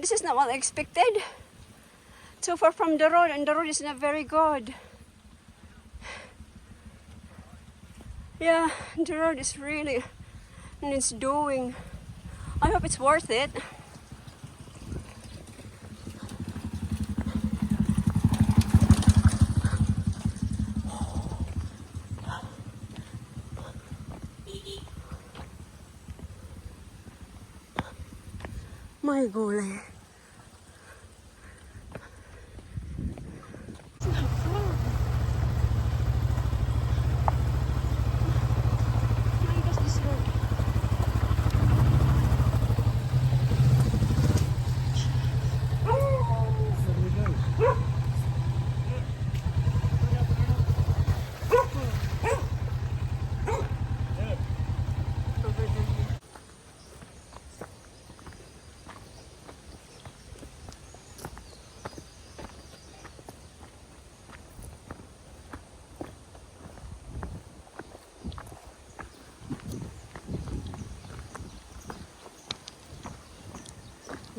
This is not what I expected. So far from the road, and the road is not very good. Yeah, the road is really, and it's doing. I hope it's worth it. My gulay.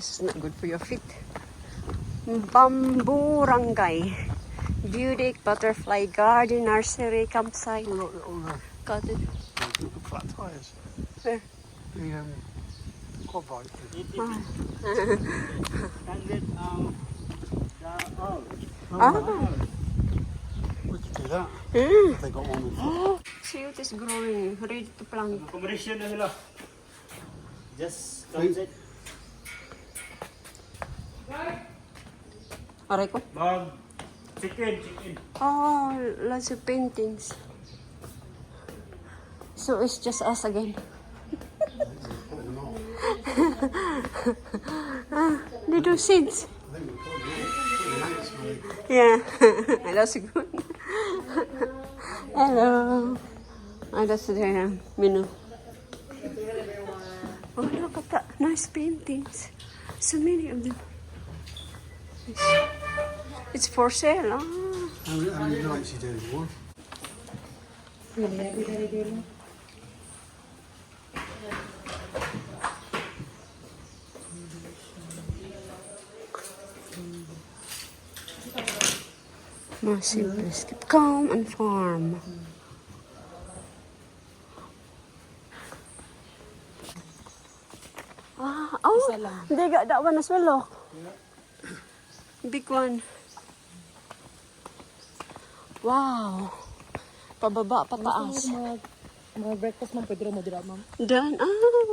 This is not good for your feet. Bamburangay. Beauty Butterfly Garden Nursery Campsite. Look, little Cottage. flat tyres. Where? The quad bike. We could do that. They got one with See what is growing, ready to plant. Accommodation na nila. Just comes it. Aray ko. Mag chicken. Oh, lots of paintings. So it's just us again. They do seeds. Yeah, that's good. Hello. That's the menu. Oh, look at that. Nice paintings. So many of them. It's for sale. Ah. How many nights you doing? One? Massive biscuit. Calm and farm. Ah, oh, they got that one as well, look. Big one. Wow. Pababa, pataas. Mga breakfast man, pwede mo dira, ma'am. Done. Ah,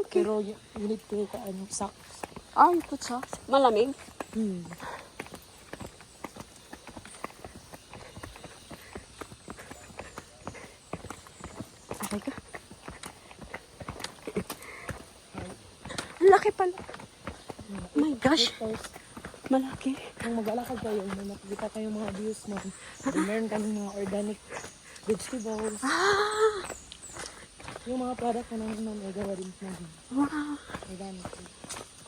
okay. Pero you need to socks. Ah, you put socks. Malamig. Aray ka. Ang laki pala. Oh my gosh. First, Malaki. kung mag-alakad kayo, may makikita kayong mga views, ma'am. Then meron kami mga organic vegetables. Ah, Yung mga product na namin, ma'am, ay gawa din namin. wow. Organic.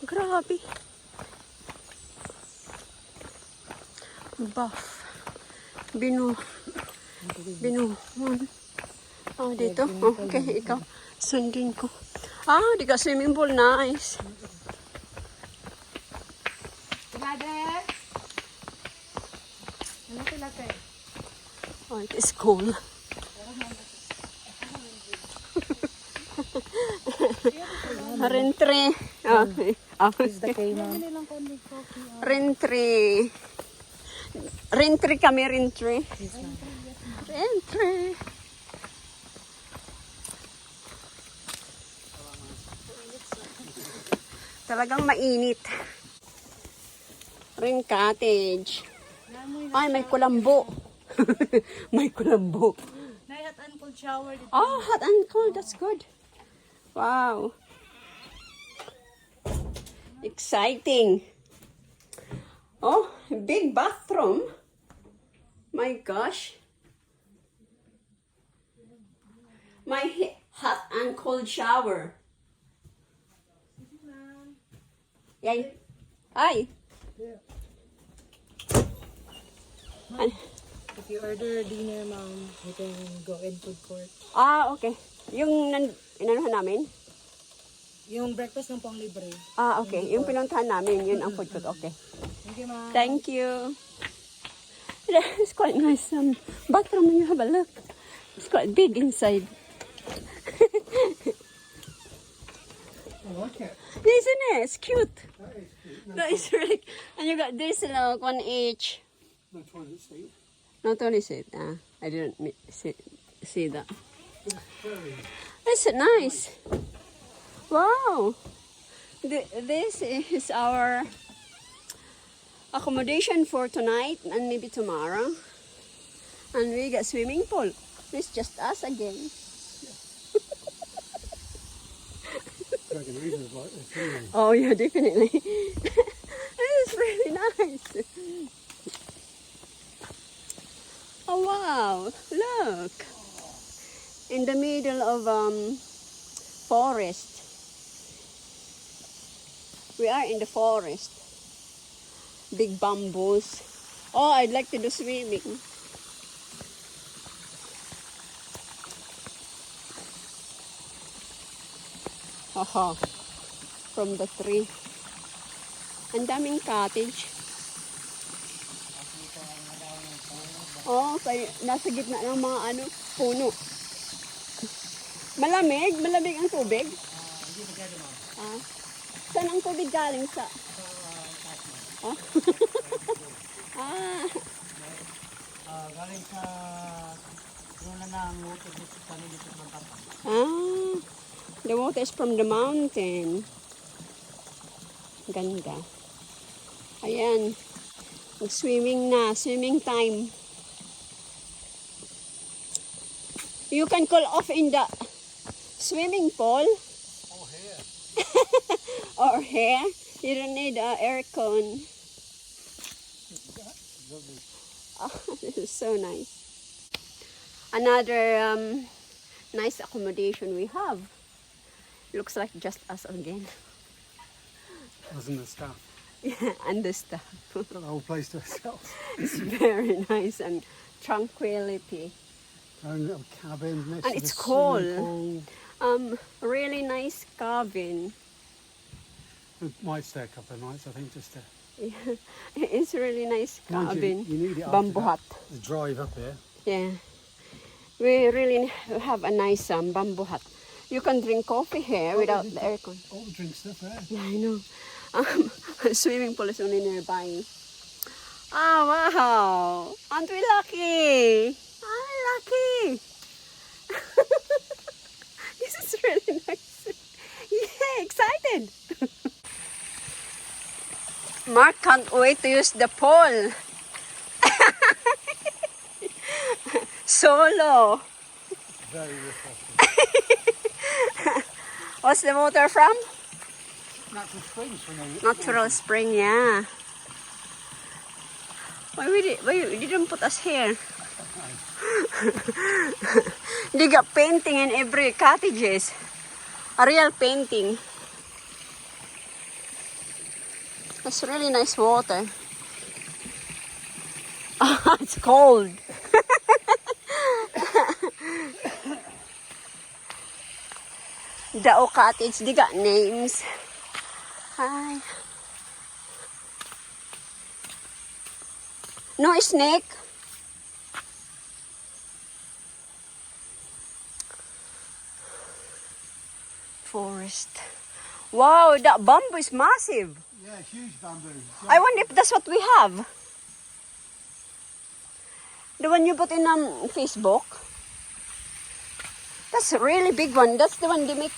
Grabe. Buff. Binu. Oh, dito. Okay, ikaw. Sundin ko. Ah, di ka swimming pool. Nice. Oh, it is cool. Rentre. Okay. Is the kay, ma'am. Rentre. Rentre kami, rentre. Rentre. Talagang mainit. Ring cottage. Ay, may kulambo. May kulambo. Hot and cold shower. Oh, hot and cold. That's good. Wow. Exciting. Oh, big bathroom. My gosh. My hot and cold shower. Yay. Hi. If you order dinner, ma'am, you can go in food court. Ah, okay. Yung inanuhan namin? Yung breakfast ng pang libre. Ah, okay. Yung pinuntahan namin, yun ang food court. Okay. Thank you, ma'am. Thank you. It's quite nice. Bathroom, you have a look. It's quite big inside. I like it. Isn't it? It's cute. That is cute. That is really. And you got this, look, one each. No toilet seat. Not only seat. I didn't see that. Very. It's nice. Wow. This is our accommodation for tonight and maybe tomorrow. And we got swimming pool. It's just us again. Dragon Reasons like this, isn't it? Oh yeah, definitely. This is really nice. Oh wow, look. In the middle of forest. We are in the forest. Big bamboos. Oh, I'd like to do swimming. Aha. From the tree. Ang daming cottage. Oh, kaya nasa gitna ng mga puno. Malamig? Malamig ang tubig? Hindi masyado, ma'am. Ah. Saan ang tubig galing sa? Oh. Ah. Galing sa luna ng water dito sa kanil dito ng Papa. Ah. The water is from the mountain. Ganda. Ayan. Mag-swimming na. Swimming time. You can cool off in the swimming pool. Oh, here. Or here. You don't need aircon. Lovely. Oh, this is so nice. Another nice accommodation we have. Looks like just us again. Wasn't the staff? Yeah, and the stuff. Got the whole place to ourselves. It's very nice and tranquility. Own little cabin next And to it's the cold. swimming pool. Really nice cabin. We might stay a couple of nights, I think, just to... Yeah, it's really nice Mind cabin. you need it after Bamboo that, hut. the drive up here. Yeah. We really have a nice bamboo hut. You can drink coffee here without the aircon. All the drink stuff there. Yeah, I know. Swimming pool is only nearby. Ah, wow. Aren't we lucky? Aren't we lucky? This is really nice. Yeah, excited. Mark can't wait to use the pool. Solo. Very refreshing. What's the water from? Natural springs from the... Natural spring, yeah. Why you didn't put us here? They got painting in every cottages. A real painting. That's really nice water. Ah, it's cold. Dao Cottage, they got names. Hi. No snake. Forest. Wow, that bamboo is massive. Yeah, huge bamboo. I wonder if that's what we have. The one you put in Facebook. That's a really big one. That's the one they make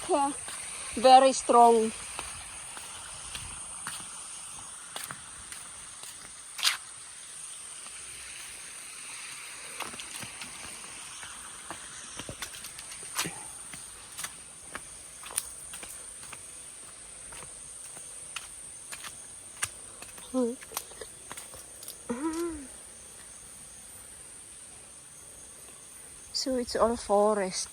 very strong. So it's all forest.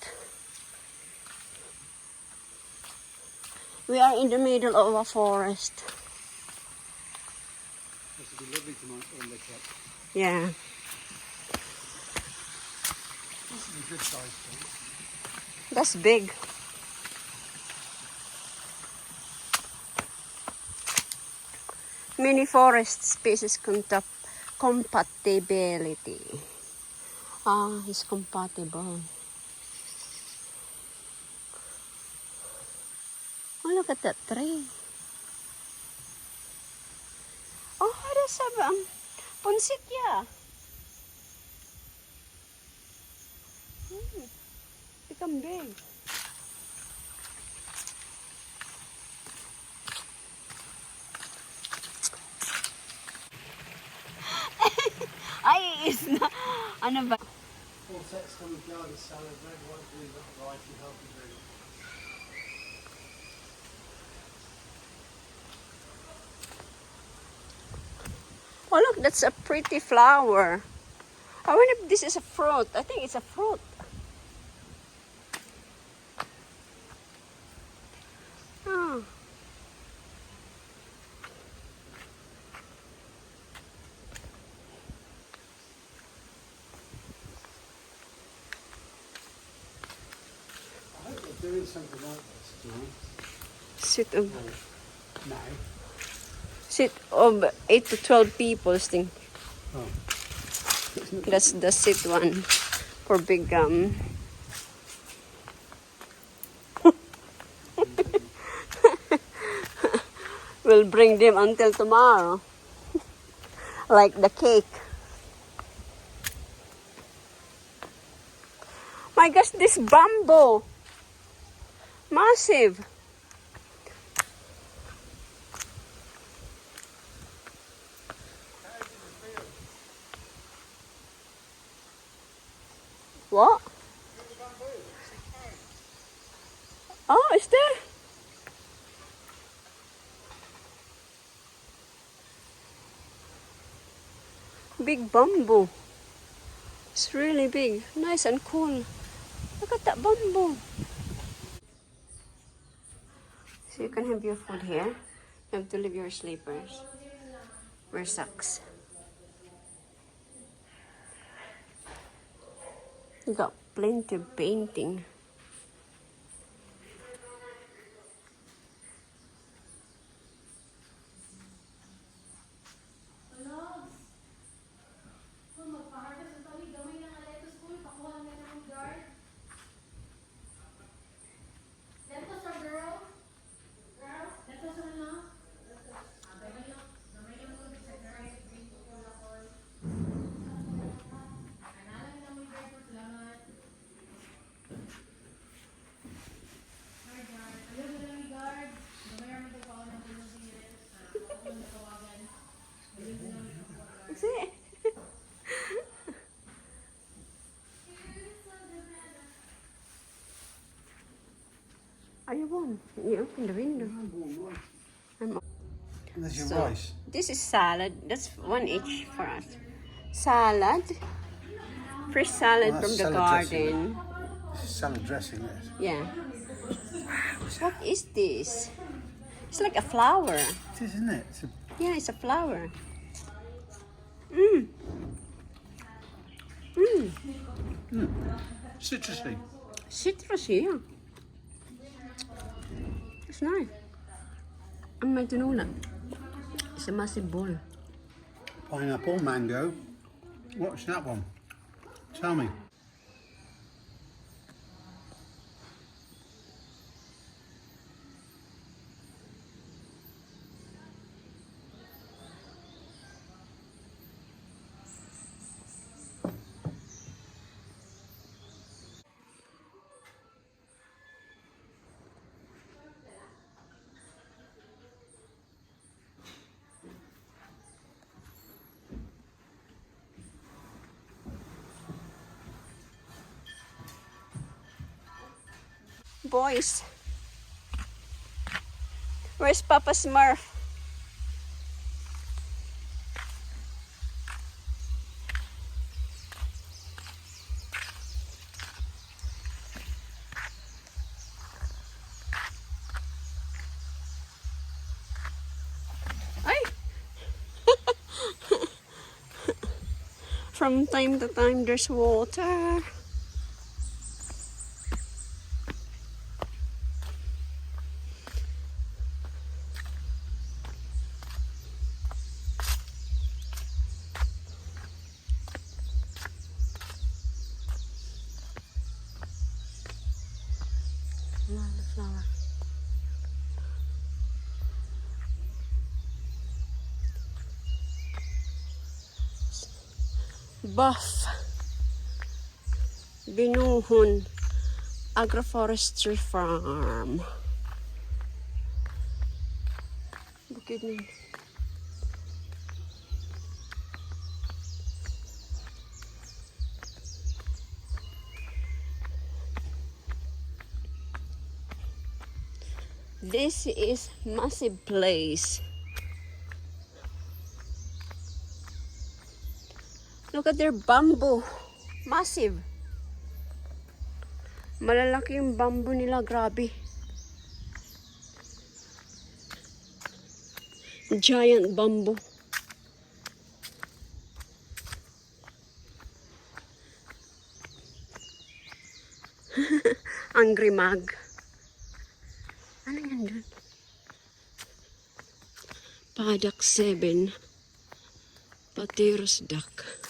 We are in the middle of a forest. This would be lovely tonight when they cut. Yeah. This is a good size tree. That's big. Many forest species compatibility. Ah, it's compatible. Oh, look at that tree. Oh, there's a punsit, yeah. Become big. Ay, is na. Ano ba? Full sets coming garlic salad, red, white, green, variety, healthy drink. Oh, look, that's a pretty flower. I wonder if this is a fruit. I think it's a fruit. Oh. I hope they're doing something like this tonight. No. Sit of 8 to 12 people, think. Oh. That's the sit one for big We'll bring them until tomorrow. Like the cake. My gosh, this bamboo. Massive. What? Oh, is there? Big bamboo. It's really big. Nice and cool. Look at that bamboo. So you can have your food here. You have to leave your slippers. Wear socks. You got plenty of painting. Is it? Are you warm? You open the window. I'm And there's your So, rice. this is salad. That's one each for us. Salad. Fresh salad Oh, from that's the salad dressing. garden. This is salad dressing, this. Yeah. What is this? It's like a flower. It is, isn't it? It's a, Yeah, it's a flower. Mmm. Mmm. citrusy. Citrusy, yeah. It's nice. And may tinola. It's a massive bowl. Pineapple, mango. What's that one? Tell me. Boys. Where's Papa Smurf? Ay! From time to time there's water. Buff. Binuhon Agroforestry Farm. Bukid na. This is massive place. Look at their bamboo. Massive. Malalaki yung bamboo nila, grabe. Giant bamboo. Angry Mag. Ano yan dun? Padak 7. Pateros duck.